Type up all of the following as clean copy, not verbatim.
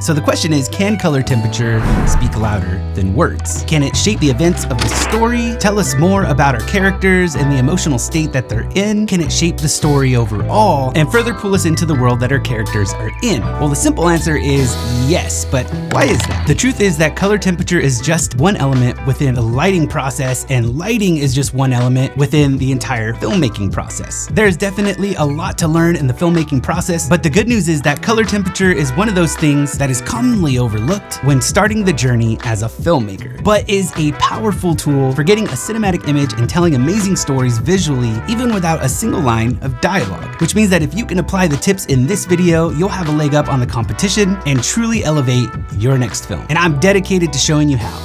So the question is, can color temperature speak louder than words? Can it shape the events of the story, tell us more about our characters and the emotional state that they're in? Can it shape the story overall and further pull us into the world that our characters are in? Well, the simple answer is yes, but why is that? The truth is that color temperature is just one element within the lighting process, and lighting is just one element within the entire filmmaking process. There's definitely a lot to learn in the filmmaking process, but the good news is that color temperature is one of those things that is commonly overlooked when starting the journey as a filmmaker, but is a powerful tool for getting a cinematic image and telling amazing stories visually, even without a single line of dialogue. Which means that if you can apply the tips in this video, you'll have a leg up on the competition and truly elevate your next film. And I'm dedicated to showing you how.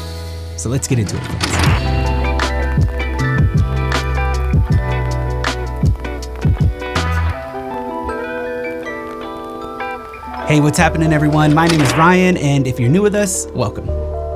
So let's get into it, friends. Hey, what's happening, everyone? My name is Ryan, and if you're new with us, welcome.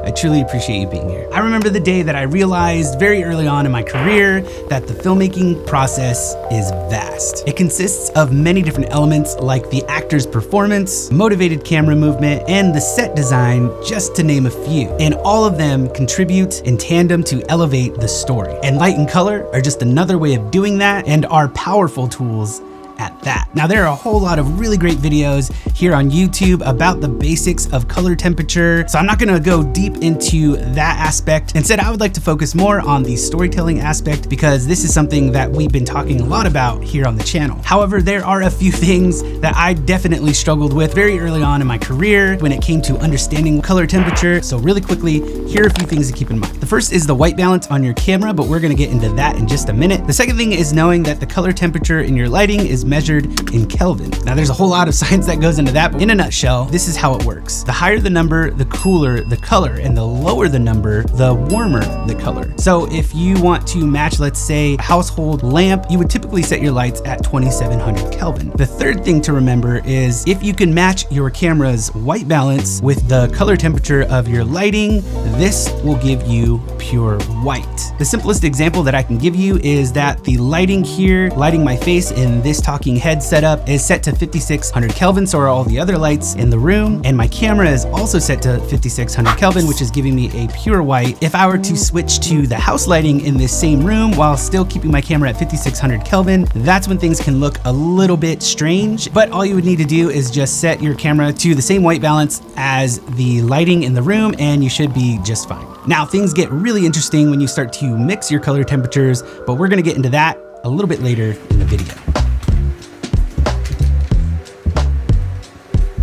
I truly appreciate you being here. I remember the day that I realized very early on in my career that the filmmaking process is vast. It consists of many different elements like the actor's performance, motivated camera movement, and the set design, just to name a few. And all of them contribute in tandem to elevate the story. And light and color are just another way of doing that and are powerful tools at that. Now, there are a whole lot of really great videos here on YouTube about the basics of color temperature, so I'm not gonna go deep into that aspect. Instead, I would like to focus more on the storytelling aspect because this is something that we've been talking a lot about here on the channel. However, there are a few things that I definitely struggled with very early on in my career when it came to understanding color temperature. So really quickly, here are a few things to keep in mind. The first is the white balance on your camera, but we're gonna get into that in just a minute. The second thing is knowing that the color temperature in your lighting is measured in Kelvin. Now, there's a whole lot of science that goes into that, but in a nutshell, this is how it works. The higher the number, the cooler the color, and the lower the number, the warmer the color. So if you want to match, let's say, a household lamp, you would typically set your lights at 2700 Kelvin. The third thing to remember is if you can match your camera's white balance with the color temperature of your lighting, this will give you pure white. The simplest example that I can give you is that the lighting here, lighting my face in this talking head setup, is set to 5600 Kelvin, so are all the other lights in the room, and my camera is also set to 5600 Kelvin, which is giving me a pure white. If I were to switch to the house lighting in this same room while still keeping my camera at 5600 Kelvin, that's when things can look a little bit strange, but all you would need to do is just set your camera to the same white balance as the lighting in the room and you should be just fine. Now, things get really interesting when you start to mix your color temperatures, but we're gonna get into that a little bit later in the video.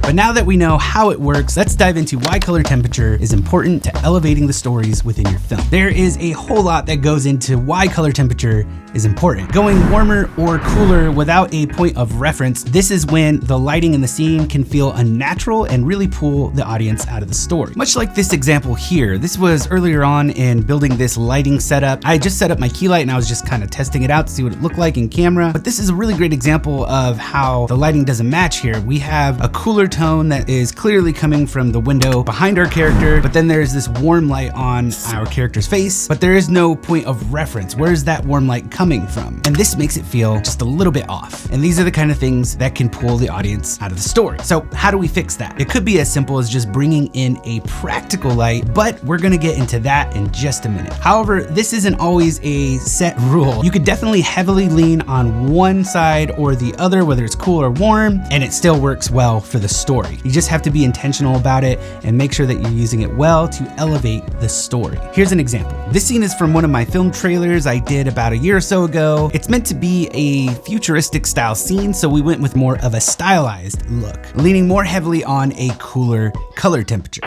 But now that we know how it works, let's dive into why color temperature is important to elevating the stories within your film. There is a whole lot that goes into why color temperature is important. Going warmer or cooler without a point of reference, this is when the lighting in the scene can feel unnatural and really pull the audience out of the story. Much like this example here, this was earlier on in building this lighting setup. I just set up my key light and I was just kind of testing it out to see what it looked like in camera. But this is a really great example of how the lighting doesn't match here. We have a cooler tone that is clearly coming from the window behind our character, but then there's this warm light on our character's face, but there is no point of reference. Where is that warm light coming from? And this makes it feel just a little bit off. And these are the kind of things that can pull the audience out of the story. So how do we fix that? It could be as simple as just bringing in a practical light, but we're gonna get into that in just a minute. However, this isn't always a set rule. You could definitely heavily lean on one side or the other, whether it's cool or warm, and it still works well for the story. You just have to be intentional about it and make sure that you're using it well to elevate the story. Here's an example. This scene is from one of my film trailers I did about a year or so ago. It's meant to be a futuristic style scene, so we went with more of a stylized look, leaning more heavily on a cooler color temperature.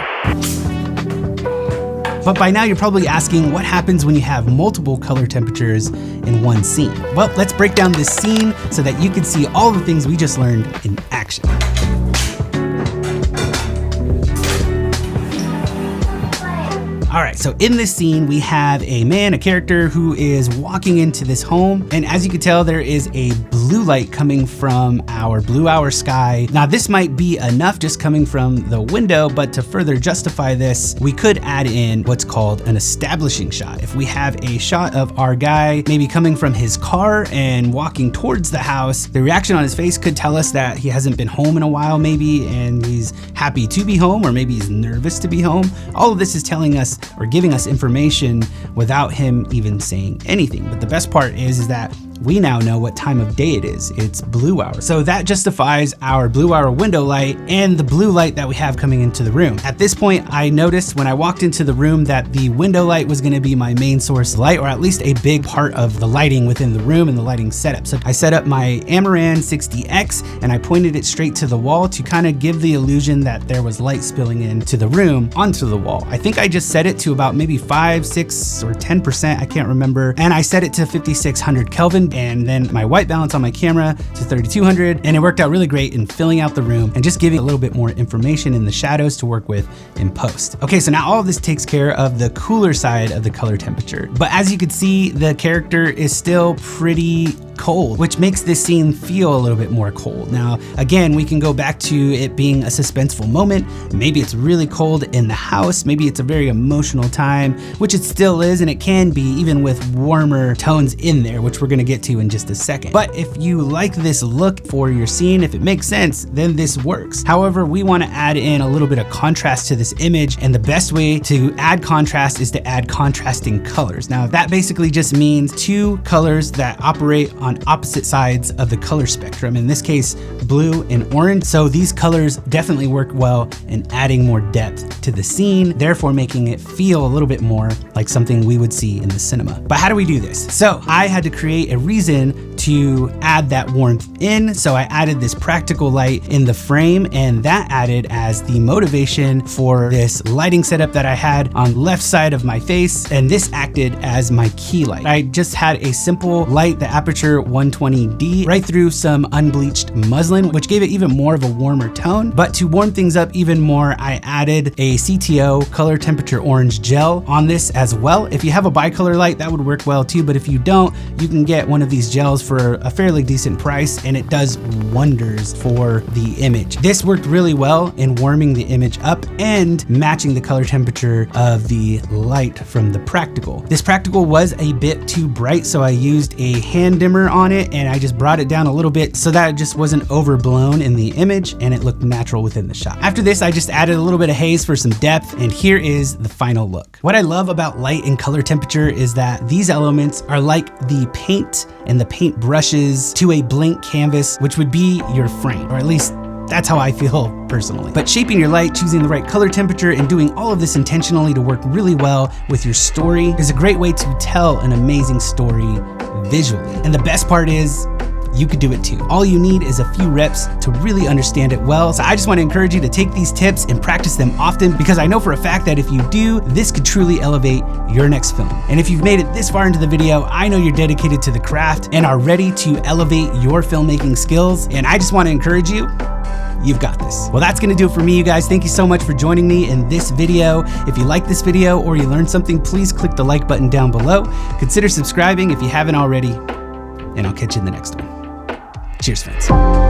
But by now you're probably asking what happens when you have multiple color temperatures in one scene. Well, let's break down this scene so that you can see all the things we just learned in action. All right, so in this scene, we have a character who is walking into this home. And as you can tell, there is a blue blue light coming from our blue hour sky. Now this might be enough just coming from the window, but to further justify this, we could add in what's called an establishing shot. If we have a shot of our guy maybe coming from his car and walking towards the house, the reaction on his face could tell us that he hasn't been home in a while maybe, and he's happy to be home, or maybe he's nervous to be home. All of this is telling us or giving us information without him even saying anything. But the best part is that we now know what time of day it is. It's blue hour. So that justifies our blue hour window light and the blue light that we have coming into the room. At this point, I noticed when I walked into the room that the window light was gonna be my main source light, or at least a big part of the lighting within the room and the lighting setup. So I set up my Amaran 60X and I pointed it straight to the wall to kind of give the illusion that there was light spilling into the room onto the wall. I think I just set it to about maybe 5, 6, or 10%, I can't remember. And I set it to 5600 Kelvin. And then my white balance on my camera to 3200, and it worked out really great in filling out the room and just giving a little bit more information in the shadows to work with in post. Okay, so now all of this takes care of the cooler side of the color temperature. But as you can see, the character is still pretty cold, which makes this scene feel a little bit more cold. Now, again, we can go back to it being a suspenseful moment. Maybe it's really cold in the house. Maybe it's a very emotional time, which it still is, and it can be even with warmer tones in there, which we're gonna get to in just a second. But if you like this look for your scene, if it makes sense, then this works. However, we wanna add in a little bit of contrast to this image, and the best way to add contrast is to add contrasting colors. Now, that basically just means two colors that operate on opposite sides of the color spectrum, in this case, blue and orange. So these colors definitely work well in adding more depth to the scene, therefore making it feel a little bit more like something we would see in the cinema. But how do we do this? So I had to create a reason to add that warmth in. So I added this practical light in the frame, and that added as the motivation for this lighting setup that I had on the left side of my face, and this acted as my key light. I just had a simple light, the aperture 120D, right through some unbleached muslin, which gave it even more of a warmer tone. But to warm things up even more, I added a CTO color temperature orange gel on this as well. If you have a bicolor light, that would work well too, but if you don't, you can get one of these gels for a fairly decent price, and it does wonders for the image. This worked really well in warming the image up and matching the color temperature of the light from the practical. This practical was a bit too bright, so I used a hand dimmer on it, and I just brought it down a little bit so that it just wasn't overblown in the image and it looked natural within the shot. After this, I just added a little bit of haze for some depth, and here is the final look. What I love about light and color temperature is that these elements are like the paint and the paint brushes to a blank canvas, which would be your frame, or at least that's how I feel personally. But shaping your light, choosing the right color temperature, and doing all of this intentionally to work really well with your story is a great way to tell an amazing story visually. And the best part is, you could do it too. All you need is a few reps to really understand it well. So I just want to encourage you to take these tips and practice them often, because I know for a fact that if you do, this could truly elevate your next film. And if you've made it this far into the video, I know you're dedicated to the craft and are ready to elevate your filmmaking skills. And I just want to encourage you, you've got this. Well, that's gonna do it for me, you guys. Thank you so much for joining me in this video. If you like this video or you learned something, please click the like button down below. Consider subscribing if you haven't already, and I'll catch you in the next one. Cheers, friends.